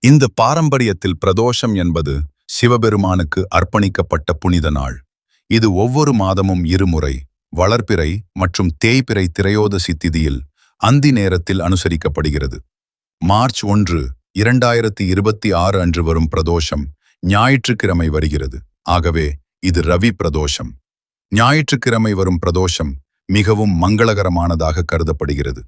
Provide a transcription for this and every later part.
இந்த பாரம்பரியத்தில் பிரதோஷம் என்பது சிவபெருமானுக்கு அர்ப்பணிக்கப்பட்ட புனித நாள். இது ஒவ்வொரு மாதமும் இருமுறை வளர்பிறை மற்றும் தேய்பிறை திரையோதசி திதியில் அந்தி நேரத்தில் அனுசரிக்கப்படுகிறது. மார்ச் 1, 2026 அன்று வரும் பிரதோஷம் ஞாயிற்றுக்கிழமை வருகிறது. ஆகவே இது ரவி பிரதோஷம். ஞாயிற்றுக்கிழமை வரும் பிரதோஷம் மிகவும் மங்களகரமானதாக கருதப்படுகிறது.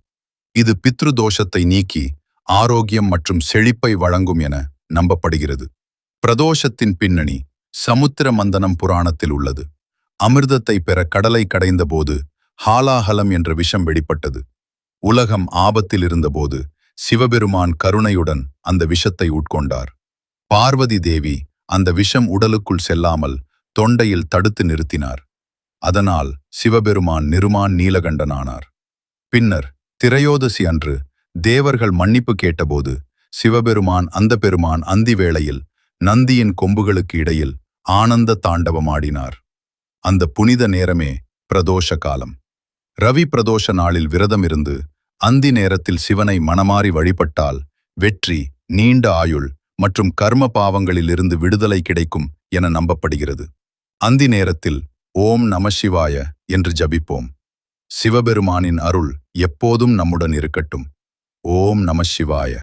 இது பித்ரு தோஷத்தை நீக்கி ஆரோக்கியம் மற்றும் செழிப்பை வழங்கும் என நம்பப்படுகிறது. பிரதோஷத்தின் பின்னணி சமுத்திர மந்தனம் புராணத்தில் உள்ளது. அமிர்தத்தை பெற கடலை கடைந்தபோது ஹாலாஹலம் என்ற விஷம் வெளிப்பட்டது. உலகம் ஆபத்தில் இருந்தபோது சிவபெருமான் கருணையுடன் அந்த விஷத்தை உட்கொண்டார். பார்வதி தேவி அந்த விஷம் உடலுக்குள் செல்லாமல் தொண்டையில் தடுத்து நிறுத்தினார். அதனால் சிவபெருமான் நிருமான் நீலகண்டனானார். பின்னர் திரையோதசி அன்று தேவர்கள் மன்னிப்பு கேட்டபோது சிவபெருமான் அந்த பெருமான் அந்தி வேளையில் நந்தியின் கொம்புகளுக்கு இடையில் ஆனந்த தாண்டவமாடினார். அந்த புனித நேரமே பிரதோஷ காலம். ரவி பிரதோஷ நாளில் விரதம் இருந்து அந்தி நேரத்தில் சிவனை மனமாறி வழிபட்டால் வெற்றி, நீண்ட ஆயுள் மற்றும் கர்ம பாவங்களிலிருந்து விடுதலை கிடைக்கும் என நம்பப்படுகிறது. அந்தி நேரத்தில் ஓம் நமசிவாய என்று ஜபிப்போம். சிவபெருமானின் அருள் எப்போதும் நம்முடன் இருக்கட்டும். ஓம் நமசிவாய.